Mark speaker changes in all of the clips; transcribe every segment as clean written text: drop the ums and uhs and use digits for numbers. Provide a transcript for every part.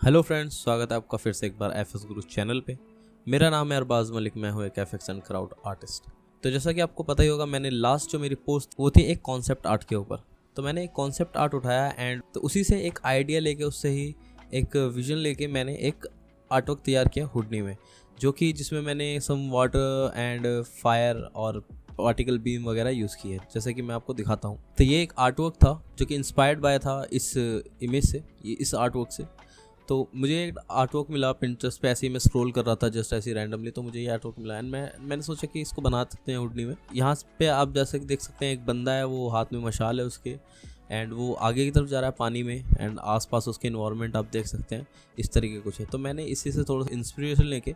Speaker 1: Hello friends, स्वागत है आपका फिर से एक बार एफएस गुरु चैनल पे। मेरा नाम है अरबाज मलिक, मैं हूँ एक एफएक्स एंड क्राउड आर्टिस्ट। तो जैसा कि आपको पता ही होगा, मैंने लास्ट जो मेरी पोस्ट वो थी एक कॉन्सेप्ट आर्ट के ऊपर। तो मैंने एक कॉन्सेप्ट आर्ट उठाया एंड तो उसी से एक आइडिया लेके, उससे ही एक विजन लेके मैंने एक आर्ट वर्क तैयार किया हुडनी में, जो कि जिसमें मैंने सम वाटर एंड फायर और पार्टिकल बीम वगैरह यूज़ किए। जैसे कि मैं आपको दिखाता हूँ, तो ये एक आर्ट वर्क था जो कि इंस्पायर्ड बाय था इस इमेज से, इस आर्ट वर्क से। तो मुझे एक आर्ट वर्क मिला पिंटरेस्ट पे, ऐसे ही मैं स्क्रॉल कर रहा था जस्ट ऐसे ही रैंडमली, तो मुझे ये आर्ट वर्क मिला एंड मैंने सोचा कि इसको बना सकते हैं हुडनी में। यहाँ पे आप जैसे कि देख सकते हैं, एक बंदा है, वो हाथ में मशाल है उसके एंड वो आगे की तरफ जा रहा है पानी में एंड आसपास उसके इन्वायरमेंट आप देख सकते हैं इस तरीके कुछ है। तो मैंने इसी से थोड़ा सा इंस्पिरेशन लेके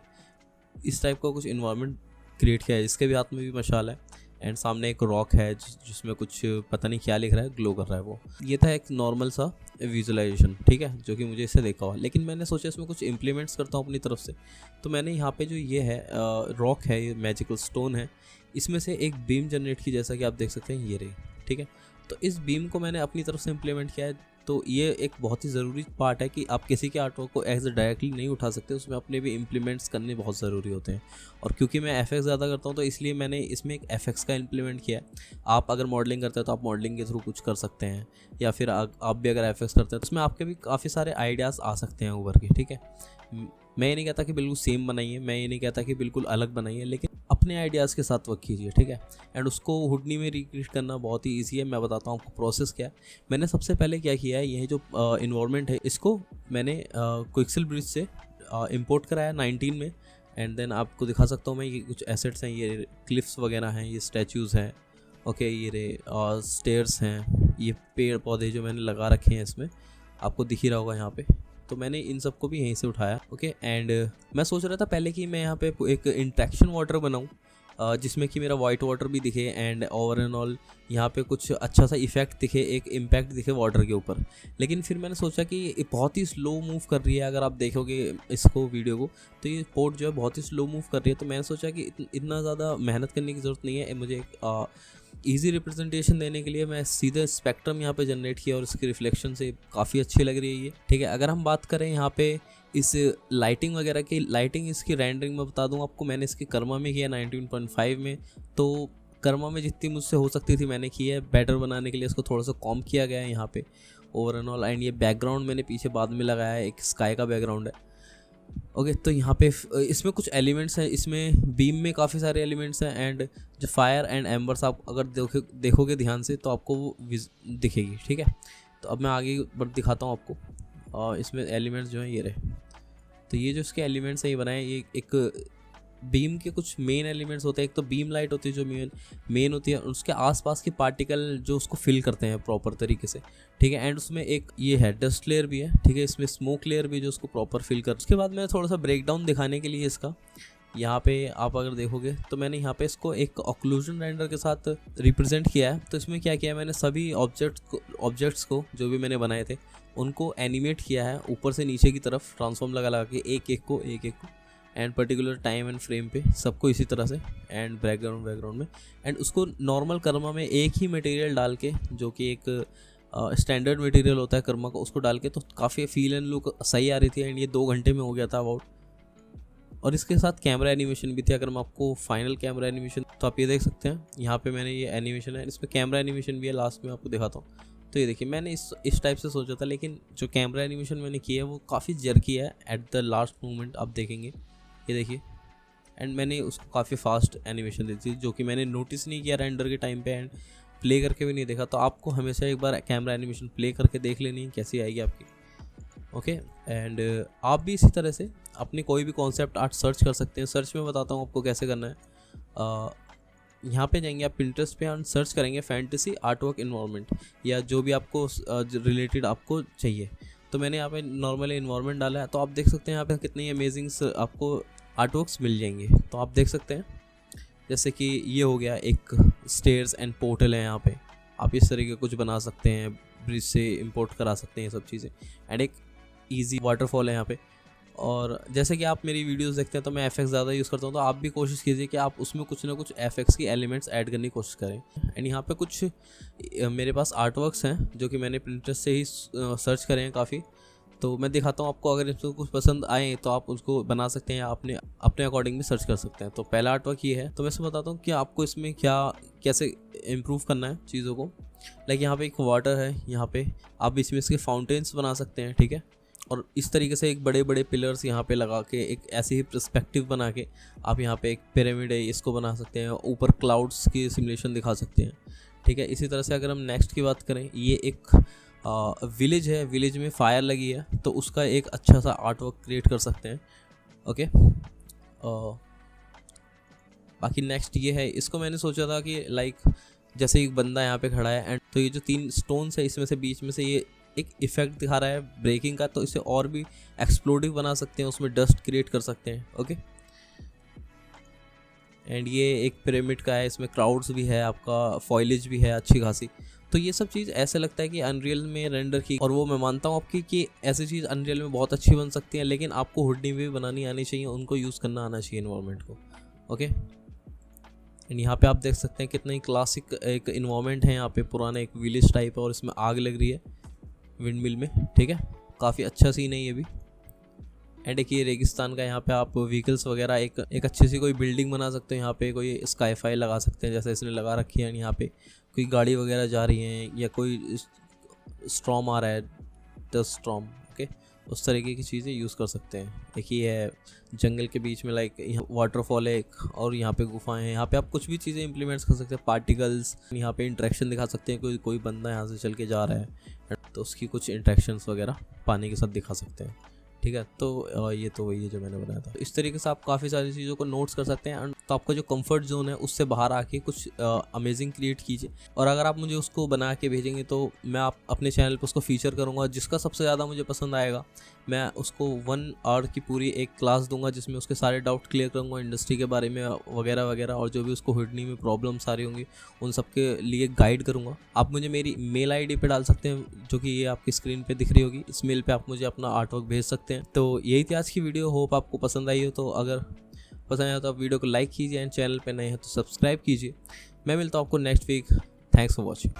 Speaker 1: इस टाइप का कुछ इन्वायरमेंट क्रिएट किया है। इसके भी हाथ में भी मशाल है एंड सामने एक रॉक है जिसमें कुछ पता नहीं क्या लिख रहा है, ग्लो कर रहा है वो। ये था एक नॉर्मल सा विजुअलाइजेशन, ठीक है, जो कि मुझे इससे देखा हुआ। लेकिन मैंने सोचा इसमें कुछ इम्प्लीमेंट्स करता हूँ अपनी तरफ से। तो मैंने यहाँ पे जो ये है रॉक है, ये मैजिकल स्टोन है, इसमें से एक बीम जनरेट की, जैसा कि आप देख सकते हैं ये रही, ठीक है। तो इस बीम को मैंने अपनी तरफ से इम्प्लीमेंट किया है। तो ये एक बहुत ही ज़रूरी पार्ट है कि आप किसी के आर्टवर्क को एज डायरेक्टली नहीं उठा सकते, उसमें अपने भी इम्प्लीमेंट्स करने बहुत ज़रूरी होते हैं। और क्योंकि मैं एफएक्स ज़्यादा करता हूँ, तो इसलिए मैंने इसमें एक एफएक्स का इम्प्लीमेंट किया है। आप अगर मॉडलिंग करते हैं तो आप मॉडलिंग के थ्रू कुछ कर सकते हैं, या फिर आप भी अगर एफएक्स करते हैं तो उसमें आपके भी काफ़ी सारे आइडियाज़ आ सकते हैं उभर के, ठीक है। मैं ये नहीं कहता कि बिल्कुल सेम बनाइए, मैं ये नहीं कहता कि बिल्कुल अलग बनाइए, लेकिन अपने आइडियाज़ के साथ वर्क कीजिए, ठीक है। एंड उसको हुडनी में रिक्रिएट करना बहुत ही ईजी है। मैं बताता हूँ आपको प्रोसेस क्या है। मैंने सबसे पहले क्या किया है, यही जो इन्वायरमेंट है, इसको मैंने क्विक्सेल ब्रिज से इंपोर्ट कराया 19 में। एंड देन आपको दिखा सकता हूँ मैं, ये कुछ एसेट्स हैं, ये क्लिफ्स वगैरह हैं, ये स्टैचूज़ हैं, ओके, ये रे स्टेयर्स हैं, ये पेड़ पौधे जो मैंने लगा रखे हैं इसमें, आपको दिख ही रहा होगा यहाँ पे। तो मैंने इन सबको भी यहीं से उठाया, ओके। एंड मैं सोच रहा था पहले कि मैं यहाँ पे एक इंट्रैक्शन वाटर बनाऊँ, जिसमें कि मेरा वाइट वाटर भी दिखे एंड ओवर एंड ऑल यहाँ पे कुछ अच्छा सा इफेक्ट दिखे, एक इम्पैक्ट दिखे वाटर के ऊपर। लेकिन फिर मैंने सोचा कि ये बहुत ही स्लो मूव कर रही है, अगर आप देखोगे इसको वीडियो को, तो ये पोर्ट जो है बहुत ही स्लो मूव कर रही है। तो मैंने सोचा कि इतना ज़्यादा मेहनत करने की ज़रूरत नहीं है मुझे। ईजी रिप्रेजेंटेशन देने के लिए मैं सीधे स्पेक्ट्रम यहाँ पे जनरेट किया और इसकी रिफ्लेक्शन से काफ़ी अच्छी लग रही है ये, ठीक है। अगर हम बात करें यहाँ पे इस लाइटिंग वगैरह की, लाइटिंग इसकी रेंडरिंग में बता दूँ आपको, मैंने इसकी कर्मा में किया 19.5 में। तो कर्मा में जितनी मुझसे हो सकती थी मैंने की है। बेटर बनाने के लिए इसको थोड़ा सा कॉम किया गया है यहाँ पे ओवर एंड ऑल। एंड ये बैकग्राउंड मैंने पीछे बाद में लगाया है, एक स्काई का बैकग्राउंड है, ओके। तो यहाँ पे इसमें कुछ एलिमेंट्स हैं, इसमें बीम में काफ़ी सारे एलिमेंट्स हैं एंड जो फायर एंड एम्बर्स आप अगर देखोगे ध्यान से तो आपको वो दिखेगी, ठीक है। तो अब मैं आगे बढ़ दिखाता हूँ आपको। इसमें एलिमेंट्स जो हैं ये रहे। तो ये जो इसके एलिमेंट्स हैं ये बनाए, ये एक बीम के कुछ मेन एलिमेंट्स होते हैं। एक तो बीम लाइट होती है जो मेन होती है, उसके आसपास के पार्टिकल जो उसको फिल करते हैं प्रॉपर तरीके से, ठीक है। एंड उसमें एक ये है डस्ट लेयर भी है, ठीक है, इसमें स्मोक लेयर भी जो उसको प्रॉपर फिल कर। उसके बाद मैंने थोड़ा सा ब्रेकडाउन दिखाने के लिए इसका यहाँ पे आप अगर देखोगे तो मैंने यहाँ पे इसको एक ऑक्लूजन रेंडर के साथ रिप्रेजेंट किया है। तो इसमें क्या किया है, मैंने सभी ऑब्जेक्ट्स को जो भी मैंने बनाए थे उनको एनिमेट किया है ऊपर से नीचे की तरफ, ट्रांसफॉर्म लगा के एक एक को and particular time and frame पे सबको इसी तरह से, एंड बैकग्राउंड में। एंड उसको नॉर्मल कर्मा में एक ही मटेरियल डाल के, जो कि एक स्टैंडर्ड मटेरियल होता है कर्मा का, उसको डाल के तो काफ़ी फील एंड लुक सही आ रही थी। एंड ये 2 घंटे में हो गया था अबाउट। और इसके साथ कैमरा एनिमेशन भी थी। अगर मैं आपको फाइनल कैमरा एनिमेशन, तो आप ये देख सकते हैं यहाँ पे मैंने ये एनिमेशन है, इसमें कैमरा एनिमेशन भी है, लास्ट में आपको दिखाता हूँ। तो ये देखिए, मैंने इस टाइप से सोचा था, लेकिन जो कैमरा एनिमेशन मैंने किया है वो काफ़ी जर्की है एट द लास्ट मोमेंट, आप देखेंगे ये देखिए। एंड मैंने उसको काफ़ी फास्ट एनिमेशन दी थी, जो कि मैंने नोटिस नहीं किया रेंडर के टाइम पे, एंड प्ले करके भी नहीं देखा। तो आपको हमेशा एक बार कैमरा एनिमेशन प्ले करके देख लेनी कैसी आएगी आपकी, ओके। एंड आप भी इसी तरह से अपनी कोई भी कॉन्सेप्ट आर्ट सर्च कर सकते हैं। सर्च में बताता हूँ आपको कैसे करना है। यहाँ पे जाएंगे आप पिंटरेस्ट पे और सर्च करेंगे फैंटेसी आर्ट वर्क इन्वायरमेंट, या जो भी आपको रिलेटेड आपको चाहिए। तो मैंने यहाँ पे नॉर्मली इन्वायरमेंट डाला है। तो आप देख सकते हैं यहाँ पे कितनी अमेजिंग आपको आर्ट वर्क्स मिल जाएंगे। तो आप देख सकते हैं जैसे कि ये हो गया एक स्टेयर्स एंड पोर्टल है, यहाँ पे आप इस तरीके कुछ बना सकते हैं, ब्रिज से इंपोर्ट करा सकते हैं ये सब चीज़ें। एंड एक ईजी वाटरफॉल है यहाँ पे। और जैसे कि आप मेरी वीडियोस देखते हैं तो मैं एफएक्स ज़्यादा यूज़ करता हूँ, तो आप भी कोशिश कीजिए कि आप उसमें कुछ ना कुछ एफएक्स की एलिमेंट्स ऐड करने की कोशिश करें। एंड यहाँ पे कुछ मेरे पास आर्ट वर्क्स हैं जो कि मैंने प्रिंटरेस्ट से ही सर्च करे हैं काफ़ी। तो मैं दिखाता हूँ आपको, अगर इसमें कुछ पसंद आए तो आप उसको बना सकते हैं या अपने अपने अकॉर्डिंग भी सर्च कर सकते हैं। तो पहला आर्टवर्क ये है। तो मैं इसमें बताता हूँ कि आपको इसमें क्या कैसे इम्प्रूव करना है चीज़ों को। लाइक यहाँ पे एक वाटर है, यहाँ पे आप इसमें इसके फाउंटेन्स बना सकते हैं, ठीक है। और इस तरीके से एक बड़े बड़े पिलर्स यहाँ पे लगा के एक ऐसी ही पर्सपेक्टिव बना के आप यहाँ पे एक पिरामिड है इसको बना सकते हैं, ऊपर क्लाउड्स की सिमुलेशन दिखा सकते हैं, ठीक है। इसी तरह से अगर हम नेक्स्ट की बात करें, ये एक विलेज है, विलेज में फायर लगी है, तो उसका एक अच्छा सा आर्ट वर्क क्रिएट कर सकते हैं, ओके। बाकी नेक्स्ट ये है, इसको मैंने सोचा था कि लाइक जैसे एक बंदा यहाँ पे खड़ा है एंड तो ये जो 3 स्टोन्स है इसमें से बीच में से ये एक इफेक्ट दिखा रहा है ब्रेकिंग का, तो इसे और भी एक्सप्लोडिव बना सकते हैं, उसमें डस्ट क्रिएट कर सकते हैं, ओके। एंड ये एक पिरामिड का है, इसमें क्राउड्स भी है, आपका फॉइलेज भी है अच्छी खासी। तो ये सब चीज़ ऐसे लगता है कि अनरियल में रेंडर की, और वो मैं मानता हूँ आपकी कि ऐसी चीज़ अनरियल में बहुत अच्छी बन सकती है, लेकिन आपको हुडी भी बनानी आनी चाहिए, उनको यूज़ करना आना चाहिए इन्वायरमेंट को, ओके। एंड यहाँ पे आप देख सकते हैं कितना ही क्लासिक एक इन्वायरमेंट है, यहाँ पे पुराना एक विलेज टाइप है और इसमें आग लग रही है विंड मिल में, ठीक है। काफ़ी अच्छा सीन है ये भी। एंड एक ये रेगिस्तान का, यहाँ पे आप व्हीकल्स वगैरह एक अच्छी सी कोई बिल्डिंग बना सकते हो, यहाँ पे कोई स्काईफाई लगा सकते हैं जैसे इसने लगा रखी है। यहाँ पे कोई गाड़ी वगैरह जा रही है या कोई स्ट्रॉम आ रहा है, डस्ट स्ट्रॉम, ओके, उस तरीके की चीज़ें यूज़ कर सकते हैं। एक ही है जंगल के बीच में, लाइक यहाँ वाटरफॉल है एक, और यहाँ पे गुफाएं हैं, यहाँ पे आप कुछ भी चीज़ें इंप्लीमेंट कर सकते हैं, पार्टिकल्स, यहाँ पे इंट्रैक्शन दिखा सकते हैं, कोई बंदा यहाँ से चल के जा रहा है तो उसकी कुछ इंट्रैक्शंस वगैरह पानी के साथ दिखा सकते हैं, ठीक है। तो ये तो वही है जो मैंने बनाया था। इस तरीके से आप काफ़ी सारी चीज़ों को नोट्स कर सकते हैं एंड तो आपका जो कंफर्ट जोन है उससे बाहर आके कुछ अमेजिंग क्रिएट कीजिए। और अगर आप मुझे उसको बना के भेजेंगे तो मैं आप अपने चैनल पर उसको फीचर करूँगा, जिसका सबसे ज़्यादा मुझे पसंद आएगा मैं उसको 1 आवर की पूरी एक क्लास दूंगा, जिसमें उसके सारे डाउट क्लियर करूँगा इंडस्ट्री के बारे में वगैरह वगैरह, और जो भी उसको हुडनी में प्रॉब्लम्स आ रही होंगी उन सब के लिए गाइड करूँगा। आप मुझे मेरी मेल आईडी पे डाल सकते हैं, जो कि ये आपकी स्क्रीन पे दिख रही होगी, इस मेल पे आप मुझे अपना आर्ट वर्क भेज सकते हैं। तो यही थी आज की वीडियो, होप आपको पसंद आई हो। तो अगर पसंद आया तो आप वीडियो को लाइक कीजिए एंड चैनल पे नए हैं तो सब्सक्राइब कीजिए। मैं मिलता हूँ आपको next week. Thanks for watching.